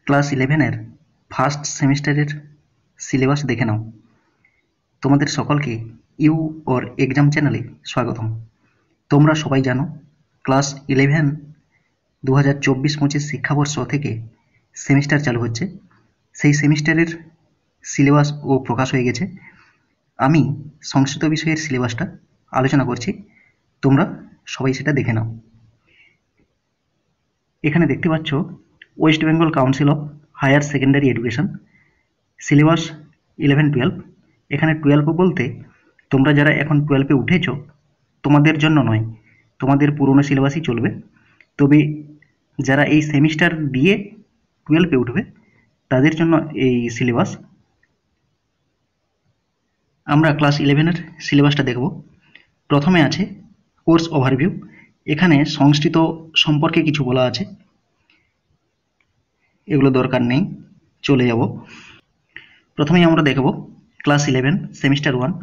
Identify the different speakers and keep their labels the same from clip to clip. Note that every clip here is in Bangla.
Speaker 1: ক্লাস 11-এর ফার্স্ট সেমিস্টারের সিলেবাস দেখে নাও। তোমাদের সকলকে ইউ ওর এক্সাম চ্যানেলে স্বাগতম। তোমরা সবাই জানো ক্লাস 11 2024-25 শিক্ষাবর্ষ থেকে সেমিস্টার চালু হচ্ছে। সেই সেমিস্টারের সিলেবাস ও প্রকাশ হয়ে গেছে। আমি সংস্কৃত বিষয়ের সিলেবাসটা আলোচনা করছি, তোমরা সবাই সেটা দেখে নাও। এখানে দেখতে পাচ্ছ west Bengal council of higher secondary education syllabus 11-12। এখানে 12 বলতে তোমরা যারা এখন 12-এ উঠেছ তোমাদের জন্য নয়, তোমাদের পুরনো সিলেবাসই চলবে। তবে যারা এই সেমিস্টার দিয়ে 12-এ উঠবে তাদের জন্য এই সিলেবাস। আমরা ক্লাস 11-এর সিলেবাসটা দেখব। প্রথমে আছে কোর্স ওভারভিউ। এখানে সংস্কৃত সম্পর্কে কিছু বলা আছে, এগুলো দরকার নেই, চলে যাব। প্রথমেই আমরা দেখব ক্লাস 11 সেমিস্টার 1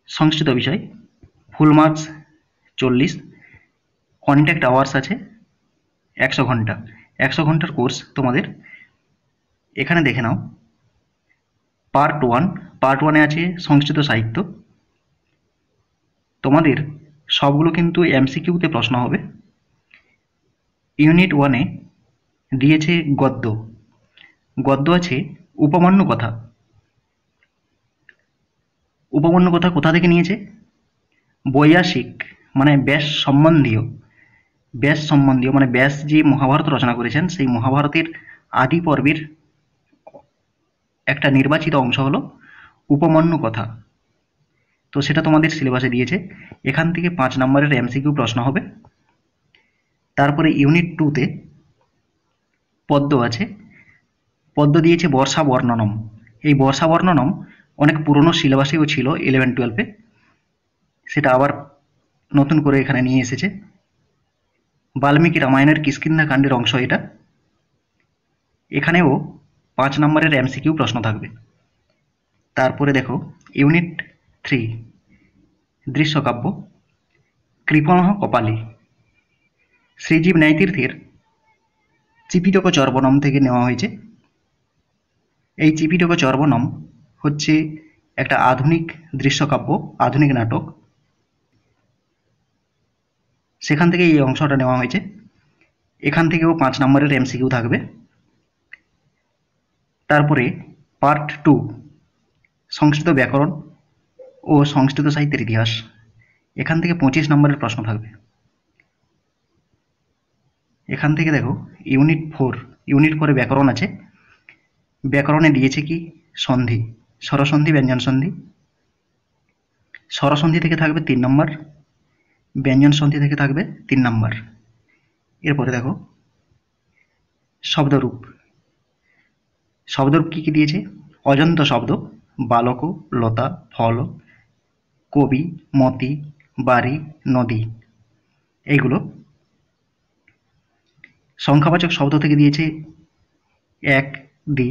Speaker 1: সংস্কৃত বিষয়। ফুল মার্কস 40, কন্ট্যাক্ট আওয়ার্স আছে 100 ঘন্টা। 100 ঘন্টার কোর্স তোমাদের। এখানে দেখে নাও পার্ট 1 এ আছে সংস্কৃত সাহিত্য। তোমাদের সবগুলো কিন্তু এমসিকিউতে প্রশ্ন হবে। ইউনিট 1-এ দিয়েছে গদ্য। গদ্য আছে উপমান্য কথা। উপমান্য কথা কোথা থেকে নিয়েছে? বৈয়াসিক মানে ব্যাস সম্বন্ধীয় মানে ব্যাস যে মহাভারত রচনা করেছেন সেই মহাভারতের আদি পর্বের একটা নির্বাচিত অংশ হলো উপমান্য কথা। তো সেটা তোমাদের সিলেবাসে দিয়েছে। এখান থেকে 5 নম্বরের এমসিকিউ প্রশ্ন হবে। তারপরে ইউনিট 2-তে পদ্য আছে। পদ্য দিয়েছে বর্ষা বর্ণনম। এই বর্ষা বর্ণনম অনেক পুরনো সিলেবাসেও ছিল 11-12-এ, সেটা আবার নতুন করে এখানে নিয়ে এসেছে। বাল্মীকি রামায়ণের কিষ্কিন্ধা কাণ্ডের অংশ এটা। এখানেও 5 নম্বরের এমসিকিউ প্রশ্ন থাকবে। তারপরে দেখো ইউনিট 3 দৃশ্যকাব্য। কৃপণঃ কপালী শ্রীজীব ন্যায়তীর্থের চিপিটক চর্বণম থেকে নেওয়া হয়েছে। এই চিপিটক চর্বণম হচ্ছে একটা আধুনিক দৃশ্যকাব্য, আধুনিক নাটক, সেখান থেকে এই অংশটা নেওয়া হয়েছে। এখান থেকেও 5 নম্বরের এমসিকিউ থাকবে। তারপরে পার্ট 2 সংস্কৃত ব্যাকরণ ও সংস্কৃত সাহিত্যের ইতিহাস। এখান থেকে 25 নম্বরের প্রশ্ন থাকবে। এখান থেকে দেখো ইউনিট 4-এ ব্যাকরণ আছে। ব্যাকরণে দিয়েছে কি সন্ধি, স্বরসন্ধি, ব্যঞ্জন সন্ধি। স্বরসন্ধি থেকে থাকবে 3 নম্বর, ব্যঞ্জন সন্ধি থেকে থাকবে 3 নম্বর। এরপরে দেখো শব্দরূপ। শব্দরূপ কি কি দিয়েছে? অজন্ত শব্দ, বালক, লতা, ফল, কবি, মতি, বাড়ি, নদী, এইগুলো। সংখ্যাবাচক শব্দ থেকে দিয়েছে এক, দি।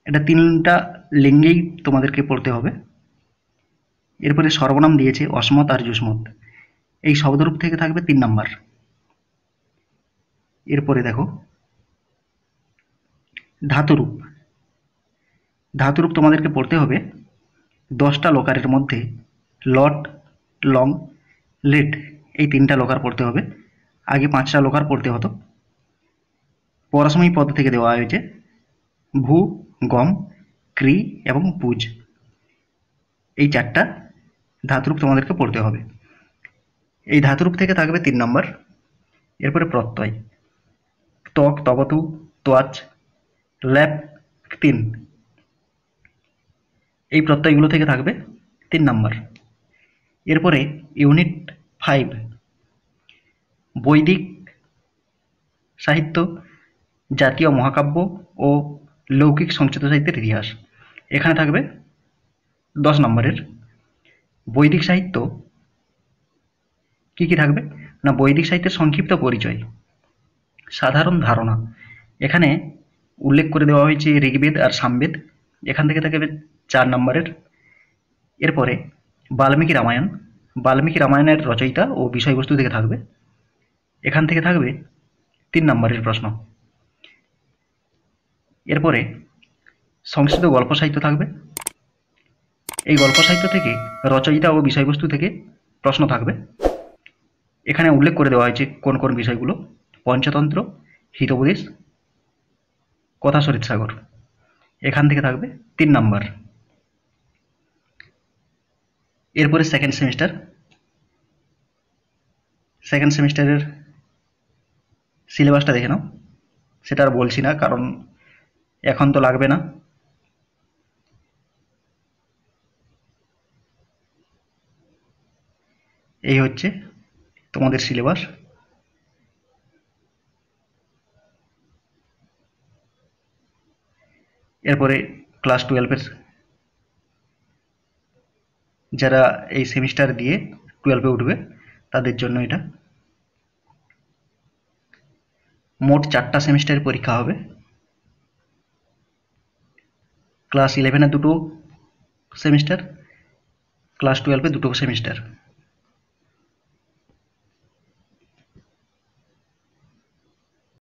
Speaker 1: এটা 3টা লিঙ্গেই তোমাদেরকে পড়তে হবে। এরপরে সর্বনাম দিয়েছে অসমত আর যুষ্মত। এই শব্দরূপ থেকে থাকবে 3 নম্বর। এরপরে দেখো ধাতুরূপ। ধাতুরূপ তোমাদেরকে পড়তে হবে 10টা লোকারের মধ্যে লট, লং, লেট, এই 3টা লোকার পড়তে হবে। আগে 5টা লোকার পড়তে হতো। পরসময়ী পদ থেকে দেওয়া হয়েছে ভূ, গম, ক্রি এবং পুজ। এই 4টা ধাতুরূপ তোমাদেরকে পড়তে হবে। এই ধাতুরূপ থেকে থাকবে 3 নম্বর। এরপরে প্রত্যয় ত্বক, তবতু, তোয়াচ, ল্যাপ, 3, এই প্রত্যয়গুলো থেকে থাকবে 3 নম্বর। এরপরে ইউনিট 5 বৈদিক সাহিত্য, জাতীয় মহাকাব্য ও লৌকিক সংস্কৃত সাহিত্যের ইতিহাস। এখানে থাকবে 10 নম্বরের। বৈদিক সাহিত্য কি কি থাকবে না, বৈদিক সাহিত্যের সংক্ষিপ্ত পরিচয়, সাধারণ ধারণা। এখানে উল্লেখ করে দেওয়া হয়েছে ঋগ্বেদ আর সামবেদ। এখান থেকে থাকবে 4 নম্বরের। এরপরে বাল্মীকি রামায়ণ। বাল্মীকি রামায়ণের রচয়িতা ও বিষয়বস্তু থেকে থাকবে। এখান থেকে থাকবে 3 নম্বরের প্রশ্ন। এরপরে সংস্কৃত গল্প সাহিত্য থাকবে। এই গল্প সাহিত্য থেকে রচয়িতা ও বিষয়বস্তু থেকে প্রশ্ন থাকবে। এখানে উল্লেখ করে দেওয়া হয়েছে কোন কোন বিষয়গুলো: পঞ্চতন্ত্র, হিতোপদেশ, কথা সরিৎ সাগর। এখান থেকে থাকবে 3 নাম্বার। এরপরে সেকেন্ড সেমিস্টারের সিলেবাসটা দেখে নাও। সেটা আর বলছি না, কারণ এখন তো লাগবে না। এই হচ্ছে তোমাদের সিলেবাস। এরপরে ক্লাস 12-এর যারা এই সেমিস্টার দিয়ে 12-এ উঠবে তাদের জন্য এটা। মোট 4টা সেমিস্টারের পরীক্ষা হবে। ক্লাস 11-এ 2টো সেমিস্টার, ক্লাস 12-এ 2টো সেমিস্টার।